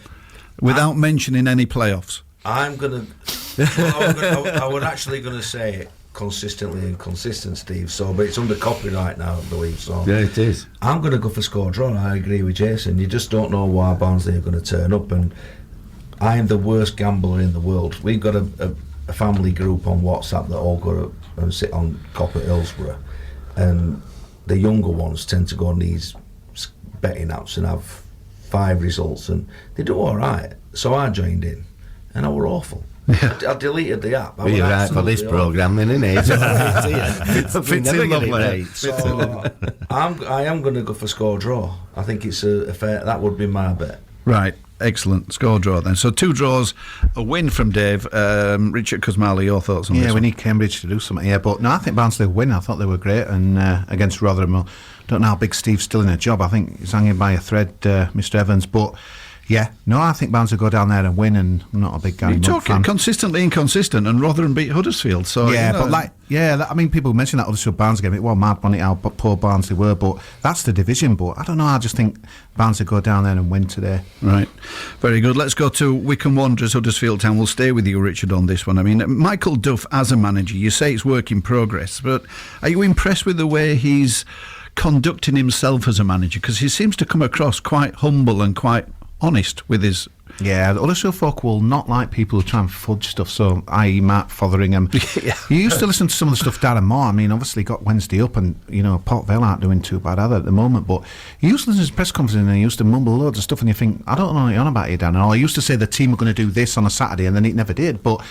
without mentioning any playoffs? I'm gonna. I was actually gonna say it consistently inconsistent, Steve. So, but it's under copyright now, I believe. So, Yeah, it is. I'm gonna go for score draw. And I agree with Jason. You just don't know why Barnsley are going to turn up, and I am the worst gambler in the world. We've got a family group on WhatsApp that all go up and sit on Copper Hillsborough, and the younger ones tend to go on these betting apps and have 5 results, and they do all right. So I joined in, and I were awful. I deleted the app. Well, you're right for this programme, then, isn't it? Fits in lovely. So I am going to go for score draw. I think it's a fair. That would be my bet. Right, excellent. Score draw then. So 2 draws, a win from Dave. Richard Cosmali, your thoughts on this? Yeah, we one? need Cambridge to do something. Yeah, but no, I think Barnsley will win. I thought they were great, and against Rotherham, I don't know how big Steve's still in a job. I think he's hanging by a thread, Mr. Evans. But yeah, no, I think Barnsley will go down there and win, and I'm not a big guy. You're talking consistently inconsistent, and Rotherham beat Huddersfield. So yeah, but I mean, people mention that Huddersfield Barnsley game. It was mad, wasn't it, how poor Barnsley were, but that's the division. But I don't know, I just think Barnsley go down there and win today. Right, very good. Let's go to Wycombe Wanderers, Huddersfield Town. We'll stay with you, Richard, on this one. I mean, Michael Duff as a manager, you say it's work in progress, but are you impressed with the way he's conducting himself as a manager? Because he seems to come across quite humble and quite honest with his... Yeah, the Huddersfield folk will not like people who try and fudge stuff, so i.e. Matt Fotheringham. You used to listen to some of the stuff Darren Moore, I mean, obviously got Wednesday up, and, Port Vale aren't doing too bad either at the moment, but he used to listen to his press conference and he used to mumble loads of stuff, and you think, I don't know what you're on about here, Dan. Or he used to say the team were going to do this on a Saturday, and then it never did, but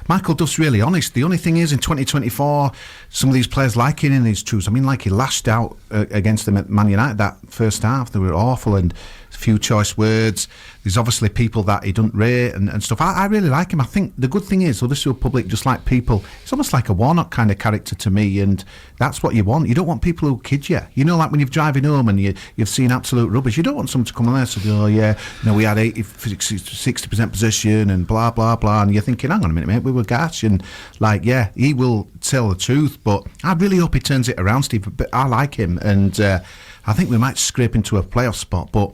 Michael Duff's really honest. The only thing is, in 2024, some of these players like it in these truths. I mean, like he lashed out against them at Man United that first half. They were awful, and a few choice words. There's obviously people that he doesn't rate and stuff. I really like him. I think the good thing is, Huddersfield public just like people. It's almost like a Warnock kind of character to me, and that's what you want. You don't want people who kid you. Like when you're driving home and you've seen absolute rubbish. You don't want someone to come on there and say, oh yeah, we had 60% possession and blah blah blah, and you're thinking, hang on a minute, mate, we were gash, and yeah, he will tell the truth, but I really hope he turns it around, Steve. But I like him, and I think we might scrape into a playoff spot, but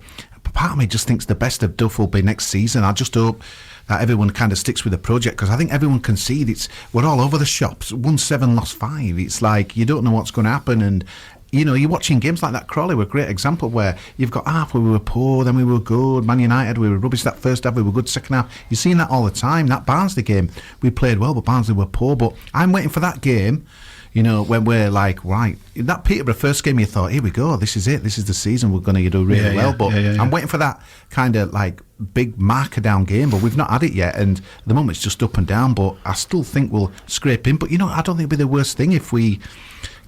part of me just thinks the best of Duff will be next season. I just hope that everyone kind of sticks with the project, because I think everyone can see we're all over the shops. 1-7, lost 5. It's like you don't know what's going to happen, and you're watching games like that. Crawley were a great example, where you've got half where we were poor, then we were good. Man United, we were rubbish that first half, we were good second half. You're seeing that all the time. That Barnsley game, we played well, but Barnsley were poor. But I'm waiting for that game, when we're like, right, that Peterborough first game, you thought, here we go, this is it, this is the season, we're going to do really well. But I'm waiting for that kind of like big marker down game, but we've not had it yet, and at the moment it's just up and down, but I still think we'll scrape in. But I don't think it'd be the worst thing if we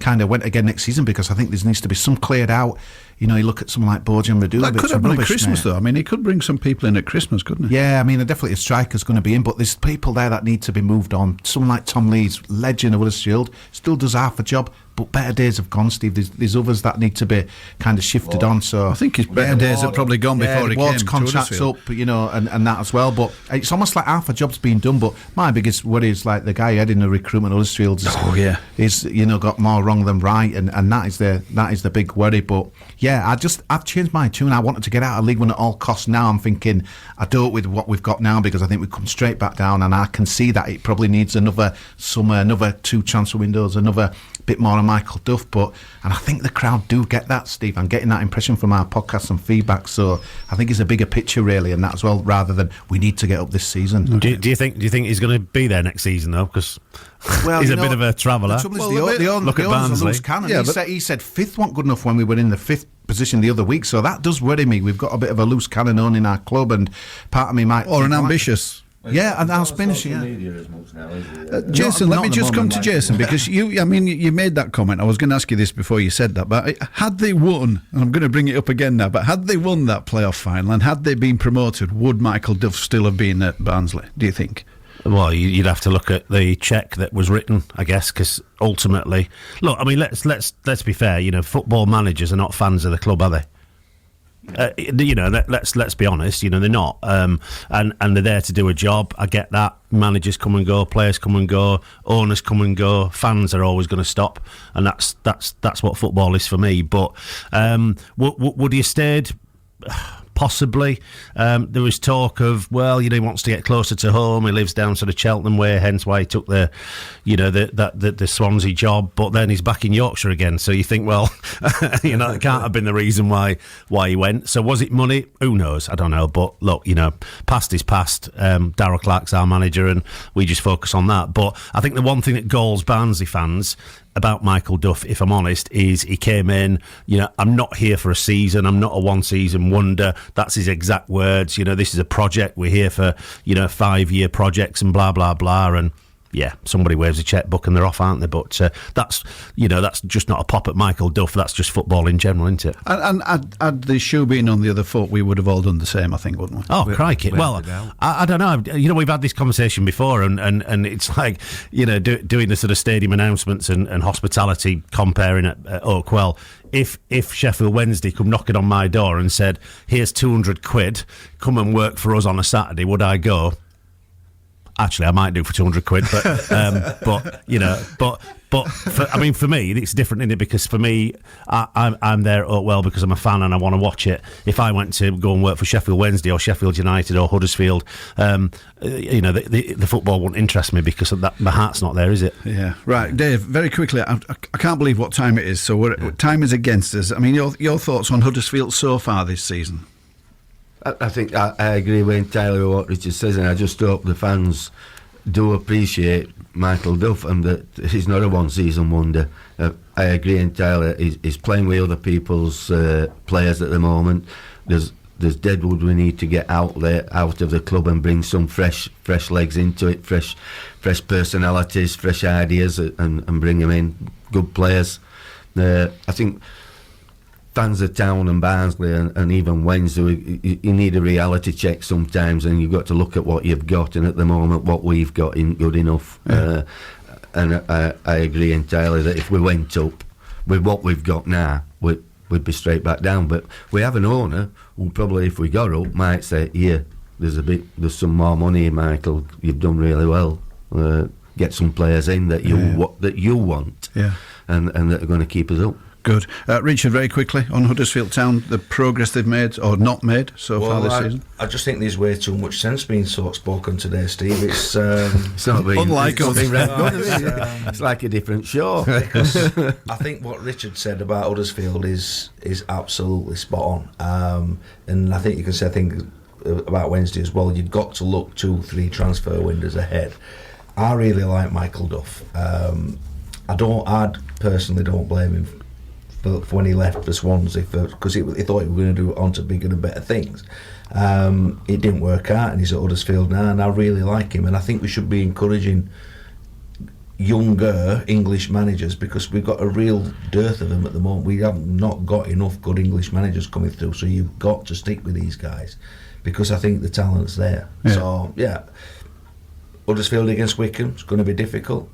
kind of went again next season, because I think there needs to be some cleared out. You look at someone like Bojan Radu. That could happen at Christmas, though. I mean, he could bring some people in at Christmas, couldn't he? Yeah, I mean, definitely a striker's going to be in, but there's people there that need to be moved on. Someone like Tom Lees, legend of Huddersfield, still does half a job, but better days have gone, Steve. There's others that need to be kind of shifted on. So I think his better days have probably gone before he Ward's came contract's to Huddersfield. up, and that as well. But it's almost like half a job's been done. But my biggest worry is like the guy heading the recruitment, Huddersfield. Is got more wrong than right, and that is the big worry. But yeah, I've changed my tune. I wanted to get out of League One at all costs. Now I'm thinking I don't with what we've got now, because I think we've come straight back down, and I can see that it probably needs another summer, another 2 transfer windows, another bit more of Michael Duff. And I think the crowd do get that, Steve. I'm getting that impression from our podcasts and feedback. So I think it's a bigger picture really, and that as well, rather than we need to get up this season. Do you think he's going to be there next season though? Because he's a bit of a traveller. Look at Barnsley. He said 5th wasn't good enough when we were in the 5th position the other week, so that does worry me. We've got a bit of a loose cannon on in our club, and part of me might, or an ambitious. Yeah, and I'll finish. Yeah, Jason, let me just come to Jason, because you made that comment. I was going to ask you this before you said that, but had they won, and I'm going to bring it up again now, but had they won that playoff final and had they been promoted, would Michael Duff still have been at Barnsley, do you think? Well, you'd have to look at the cheque that was written, I guess, because ultimately, look, I mean, let's be fair. Football managers are not fans of the club, are they? Let's be honest. They're not, and they're there to do a job. I get that. Managers come and go, players come and go, owners come and go. Fans are always going to stop, and that's what football is for me. But would he have stayed? Possibly. There was talk of, he wants to get closer to home. He lives down sort of Cheltenham way, hence why he took the Swansea job. But then he's back in Yorkshire again. So you think, it can't have been the reason why he went. So was it money? Who knows? I don't know. But look, past is past. Darrell Clark's our manager, and we just focus on that. But I think the one thing that galls Barnsley fans about Michael Duff, if I'm honest, is he came in, I'm not here for a season, I'm not a one-season wonder. That's his exact words. This is a project, we're here for 5-year projects and blah blah blah. And yeah, somebody waves a checkbook and they're off, aren't they? But that's just not a pop at Michael Duff. That's just football in general, isn't it? And had the shoe been on the other foot, we would have all done the same, I think, wouldn't we? Oh, crikey. Well, I don't know. We've had this conversation before, and it's like, doing the sort of stadium announcements and hospitality comparing at Oakwell. If Sheffield Wednesday come knocking on my door and said, here's 200 quid, come and work for us on a Saturday, would I go? Actually, I might do for 200 quid, but for me, it's different, isn't it? Because for me, I'm there at Oakwell because I'm a fan and I want to watch it. If I went to go and work for Sheffield Wednesday or Sheffield United or Huddersfield, the football won't interest me because of that. My heart's not there, is it? Yeah, right, Dave. Very quickly, I can't believe what time it is. So time is against us. I mean, your thoughts on Huddersfield so far this season? I think I agree entirely with what Richard says, and I just hope the fans do appreciate Michael Duff and that he's not a one-season wonder. I agree entirely. He's playing with other people's players at the moment. There's deadwood we need to get out of the club and bring some fresh legs into it, fresh personalities, fresh ideas, and bring them in. Good players. I think fans of Town and Barnsley and even Wednesday, you need a reality check sometimes, and you've got to look at what you've got, and at the moment what we've got isn't good enough. And I agree entirely that if we went up with what we've got now, we'd be straight back down. But we have an owner who probably, if we got up, might say, there's some more money, Michael, you've done really well, get some players in that you want, and that are going to keep us up. Good. Richard, very quickly on Huddersfield Town, the progress they've made or not made so far this season? I just think there's way too much sense being spoken today, Steve. It's not being, unlike us. It's like a different show. Because I think what Richard said about Huddersfield is absolutely spot on. And I think you can say about Wednesday as well. You've got to look 2-3 transfer windows ahead. I really like Michael Duff. I personally don't blame him for when he left for Swansea, because he thought he was going to do it on to bigger and better things. It didn't work out, and he's at Huddersfield now, and I really like him. And I think we should be encouraging younger English managers, because we've got a real dearth of them at the moment. We have not got enough good English managers coming through, so you've got to stick with these guys, because I think the talent's there. Yeah. So, Huddersfield against Wycombe, it's going to be difficult.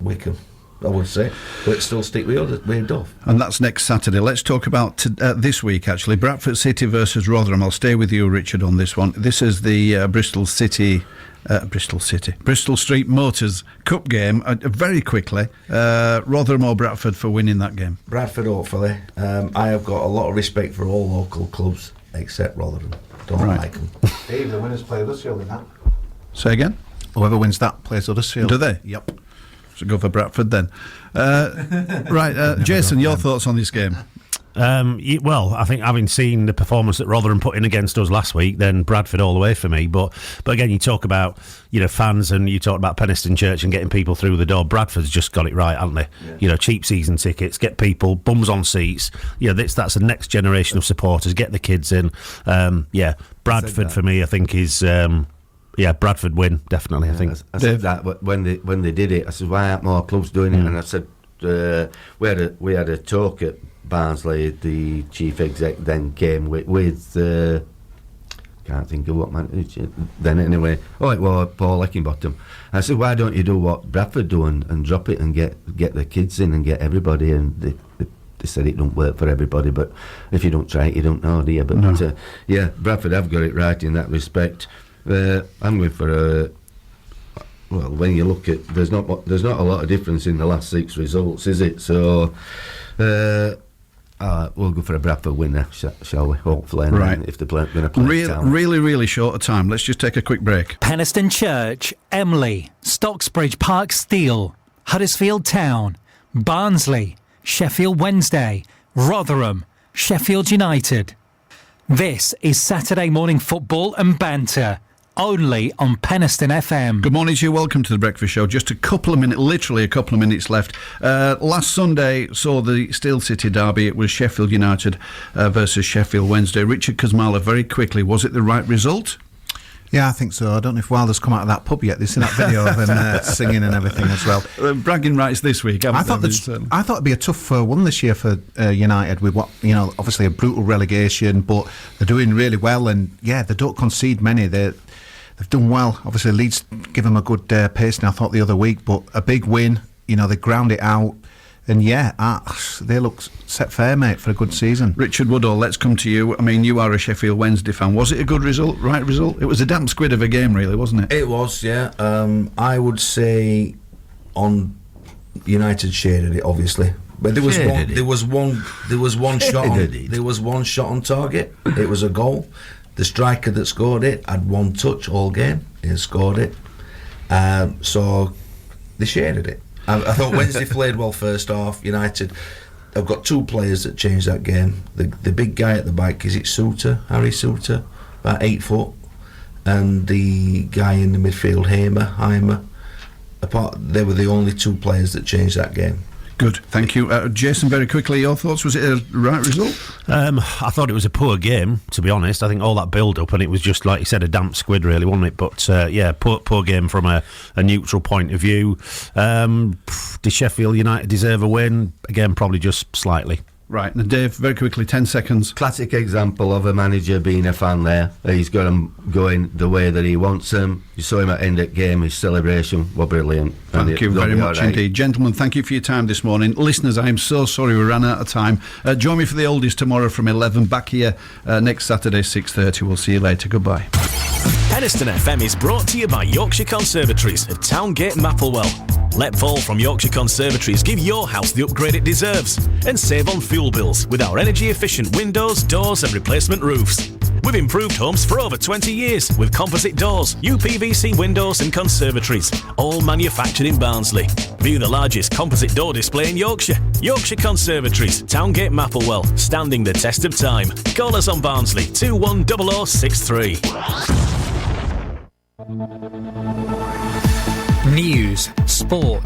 Wycombe, I would say, but still stick with Duff. And that's next Saturday. Let's talk about this week, actually. Bradford City versus Rotherham. I'll stay with you, Richard, on this one. This is the Bristol Street Motors Cup game. Very quickly, Rotherham or Bradford for winning that game? Bradford, hopefully. I have got a lot of respect for all local clubs except Rotherham. Don't like them. Dave, the winners play Huddersfield in that. Say again? Whoever wins that plays Huddersfield. Do they? Yep. So go for Bradford then. Right, Jason, your thoughts on this game? Well, I think having seen the performance that Rotherham put in against us last week, then Bradford all the way for me. But again, you talk about fans, and you talk about Penistone Church and getting people through the door. Bradford's just got it right, haven't they? Yeah. Cheap season tickets, get people bums on seats. That's the next generation of supporters. Get the kids in. Bradford for me, I think is. Bradford win, definitely. I think I said that when they did it. I said, why aren't more clubs doing it? And I said, we had a talk at Barnsley. The chief exec then came with can't think of what man then anyway. Oh, it was Paul Eckingbottom. I said, why don't you do what Bradford do and drop it and get the kids in and get everybody in? They they said it don't work for everybody, but if you don't try it, you don't know, do you? But yeah, Bradford have got it right in that respect. I'm going for a. Well, when you look at, there's not a lot of difference in the last 6 results, is it? So we'll go for a Bradford winner, shall we? Hopefully, and right. If they're going to play Town. Really short of time. Let's just take a quick break. Penistone Church, Emley, Stocksbridge Park Steel, Huddersfield Town, Barnsley, Sheffield Wednesday, Rotherham, Sheffield United. This is Saturday morning football and banter, only on Penistone FM. Good morning to you. Welcome to the Breakfast Show. Just literally a couple of minutes left. Last Sunday saw the Steel City derby. It was Sheffield United versus Sheffield Wednesday. Richard Kazmala, very quickly, was it the right result? Yeah, I think so. I don't know if Wilder's come out of that pub yet. They've seen that video of him singing and everything as well. Bragging rights this week. I thought it'd be a tough one this year for United with what, obviously a brutal relegation, but they're doing really well, and yeah, they don't concede many. They've done well. Obviously, Leeds give them a good pacing, I thought, the other week, but a big win. They ground it out. And they look set fair, mate, for a good season. Richard Woodall, let's come to you. I mean, you are a Sheffield Wednesday fan. Was it a good result, right result? It was a damp squid of a game, really, wasn't it? It was, yeah. I would say on United shaded it, obviously. But there was one shot on target. It was a goal. The striker that scored it had one touch all game. He scored it. So they shaded it. I thought Wednesday played well first half. United have got 2 players that changed that game. The big guy at the back, is it Harry Suter, about 8 foot, and the guy in the midfield, Heimer. They were the only 2 players that changed that game. Good, thank you. Jason, very quickly, your thoughts? Was it a right result? I thought it was a poor game, to be honest. I think all that build-up, and it was just, like you said, a damp squid, really, wasn't it? But, poor game from a neutral point of view. Did Sheffield United deserve a win? Again, probably just slightly. Right, and Dave, very quickly, 10 seconds. Classic example of a manager being a fan there. He's got them going the way that he wants them. You saw him at end of game, his celebration was brilliant. Thank you very much indeed. Gentlemen, thank you for your time this morning. Listeners, I am so sorry we ran out of time. Join me for the oldies tomorrow from 11, back here next Saturday, 6:30. We'll see you later. Goodbye. Penistone FM is brought to you by Yorkshire Conservatories at Towngate, Mapplewell. Let Paul from Yorkshire Conservatories give your house the upgrade it deserves and save on fuel bills with our energy-efficient windows, doors and replacement roofs. We've improved homes for over 20 years with composite doors, UPVC windows and conservatories, all manufactured in Barnsley. View the largest composite door display in Yorkshire. Yorkshire Conservatories, Towngate, Mapplewell, standing the test of time. Call us on Barnsley 210063. News, sport.